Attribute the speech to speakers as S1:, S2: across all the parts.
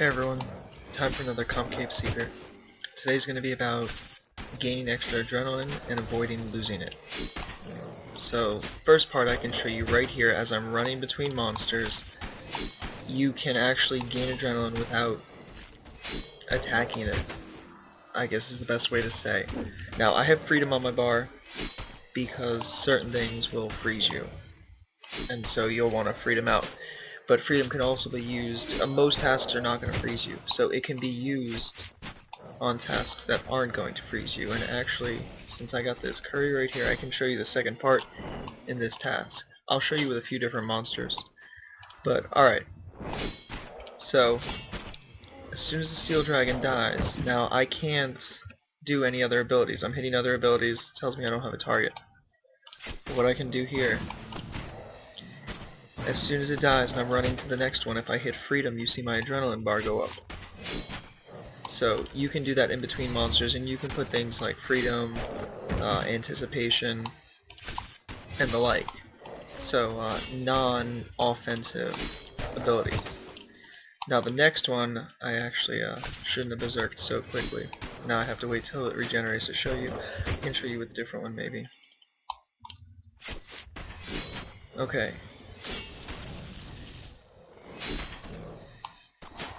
S1: Hey everyone, time for another Comp Secret. Today's going to be about gaining extra adrenaline and avoiding losing it. So, first part I can show you right here as I'm running between monsters. You can actually gain adrenaline without attacking it, I guess is the best way to say. Now, I have freedom on my bar because certain things will freeze you, and so you'll want to freedom out. But freedom can also be used, most tasks are not going to freeze you, so it can be used on tasks that aren't going to freeze you. And actually, since I got this curry right here, I can show you the second part in this task. I'll show you with a few different monsters. But, alright. So, as soon as the steel dragon dies, now I can't do any other abilities. I'm hitting other abilities, it tells me I don't have a target. But what I can do here, as soon as it dies and I'm running to the next one, if I hit freedom, you see my adrenaline bar go up. So you can do that in between monsters, and you can put things like freedom, anticipation, and the like. So non-offensive abilities. Now the next one, I actually shouldn't have berserked so quickly. Now I have to wait till it regenerates to show you. I can show you with a different one maybe. Okay.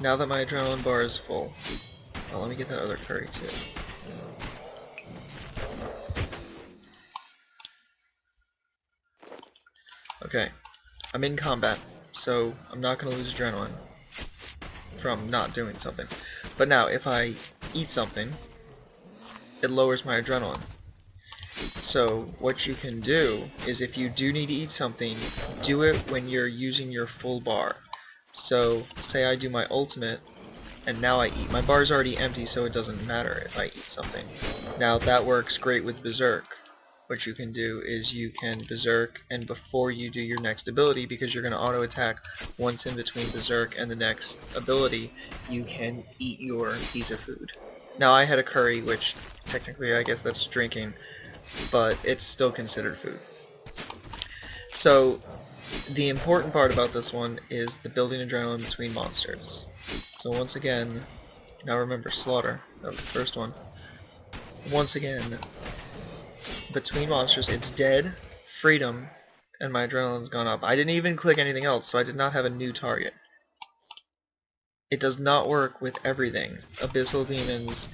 S1: Now that my adrenaline bar is full, let me get that other curry too. Okay, I'm in combat, so I'm not going to lose adrenaline from not doing something. But now, if I eat something, it lowers my adrenaline. So what you can do is, if you do need to eat something, do it when you're using your full bar. So say I do my ultimate, and now I eat. My bar's already empty, so it doesn't matter if I eat something. Now that works great with Berserk. What you can do is you can Berserk, and before you do your next ability, because you're going to auto attack once in between Berserk and the next ability, you can eat your piece of food. Now I had a curry, which technically I guess that's drinking, but it's still considered food. So the important part about this one is the building adrenaline between monsters. So once again, now remember Slaughter, that was the first one. Once again, between monsters, it's dead, freedom, and my adrenaline's gone up. I didn't even click anything else, so I did not have a new target. It does not work with everything. Abyssal demons,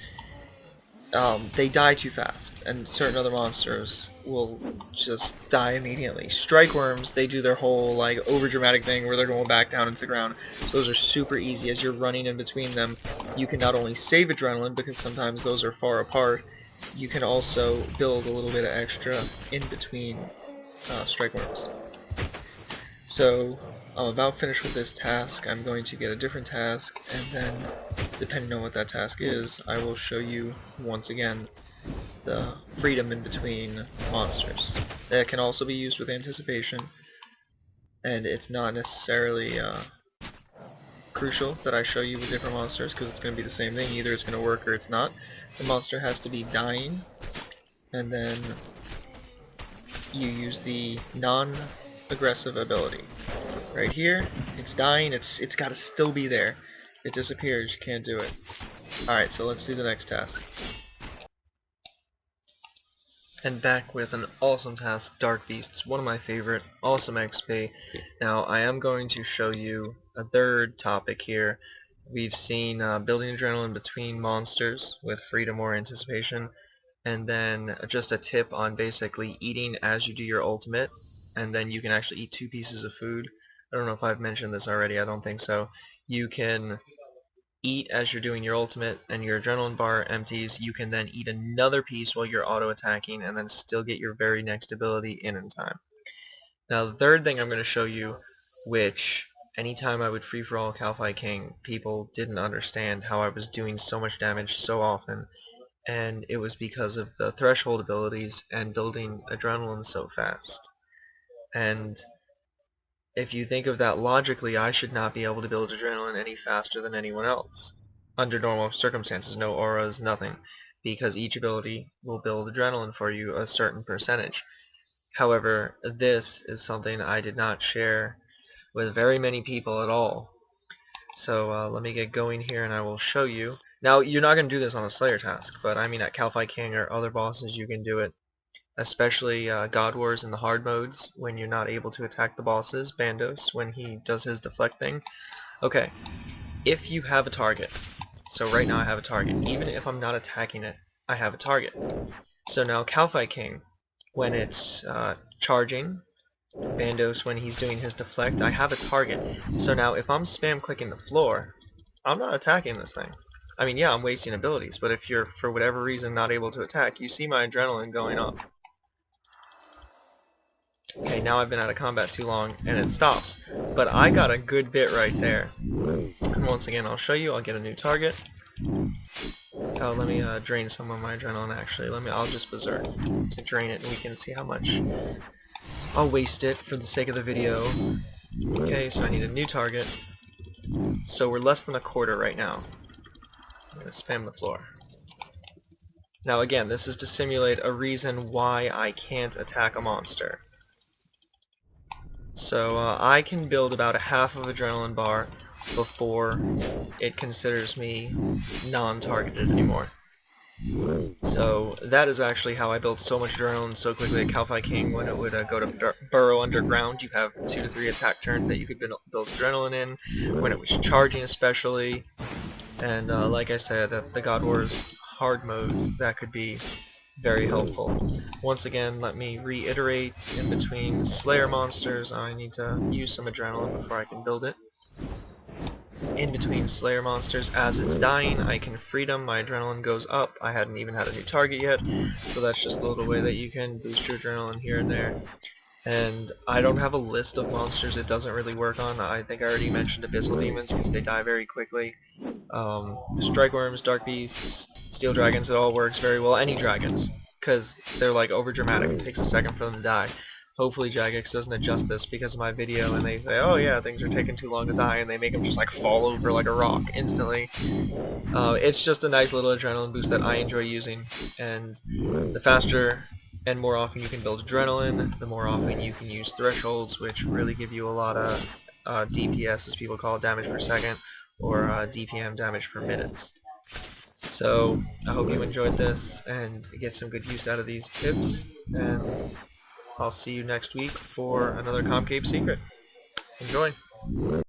S1: they die too fast, and certain other monsters will just die immediately. Strike worms, they do their whole like over-dramatic thing where they're going back down into the ground. So those are super easy. As you're running in between them, you can not only save adrenaline, because sometimes those are far apart, you can also build a little bit of extra in between strike worms. So I'm about finished with this task. I'm going to get a different task, and then depending on what that task is, I will show you once again the freedom in between monsters. That can also be used with anticipation, and it's not necessarily crucial that I show you with different monsters, because it's going to be the same thing. Either it's going to work or it's not. The monster has to be dying, and then you use the non-aggressive ability. Right here, it's dying, it's got to still be there. It disappears, you can't do it. Alright, so let's do the next task. And back with an awesome task, Dark Beasts, one of my favorite, awesome XP. Now, I am going to show you a third topic here. We've seen building adrenaline between monsters with freedom or anticipation, and then just a tip on basically eating as you do your ultimate, and then you can actually eat 2 pieces of food. I don't know if I've mentioned this already, I don't think so. You can eat as you're doing your ultimate and your adrenaline bar empties. You can then eat another piece while you're auto-attacking, and then still get your very next ability in time. Now the third thing I'm going to show you, which anytime I would free-for-all Kalphite King, people didn't understand how I was doing so much damage so often, and it was because of the threshold abilities and building adrenaline so fast. And if you think of that logically, I should not be able to build adrenaline any faster than anyone else. Under normal circumstances, no auras, nothing, because each ability will build adrenaline for you a certain percentage. However, this is something I did not share with very many people at all. So let me get going here and I will show you. Now, you're not going to do this on a Slayer task, but I mean at Kalphite King or other bosses you can do it. Especially God Wars in the hard modes when you're not able to attack the bosses, Bandos, when he does his deflect thing. Okay, if you have a target, so right now I have a target, even if I'm not attacking it, I have a target. So now Kalphite King, when it's charging, Bandos when he's doing his deflect, I have a target. So now if I'm spam clicking the floor, I'm not attacking this thing. I mean, yeah, I'm wasting abilities, but if you're, for whatever reason, not able to attack, you see my adrenaline going up. Okay, now I've been out of combat too long, and it stops. But I got a good bit right there. And once again, I'll show you. I'll get a new target. Oh, let me drain some of my adrenaline, actually. I'll just berserk to drain it, and we can see how much I'll waste it for the sake of the video. Okay, so I need a new target. So we're less than a quarter right now. I'm going to spam the floor. Now again, this is to simulate a reason why I can't attack a monster. So I can build about a half of adrenaline bar before it considers me non-targeted anymore. So that is actually how I built so much adrenaline so quickly at Kalphite King. When it would go to burrow underground, you have 2 to 3 attack turns that you could build adrenaline in, when it was charging especially. And like I said, at the God Wars hard modes, that could be very helpful. Once again, let me reiterate, in between Slayer monsters, I need to use some adrenaline before I can build it. In between Slayer monsters, as it's dying, I can freedom, my adrenaline goes up. I hadn't even had a new target yet, so that's just a little way that you can boost your adrenaline here and there. And I don't have a list of monsters it doesn't really work on. I think I already mentioned Abyssal Demons because they die very quickly. Strike Worms, Dark Beasts, Steel Dragons, it all works very well. Any dragons, because they're like over dramatic. It takes a second for them to die. Hopefully Jagex doesn't adjust this because of my video and they say, oh yeah, things are taking too long to die, and they make them just like fall over like a rock instantly. It's just a nice little adrenaline boost that I enjoy using, and the faster and more often you can build adrenaline, the more often you can use thresholds, which really give you a lot of DPS, as people call it, damage per second, or DPM, damage per minute. So I hope you enjoyed this and get some good use out of these tips, and I'll see you next week for another Comcape Secret. Enjoy!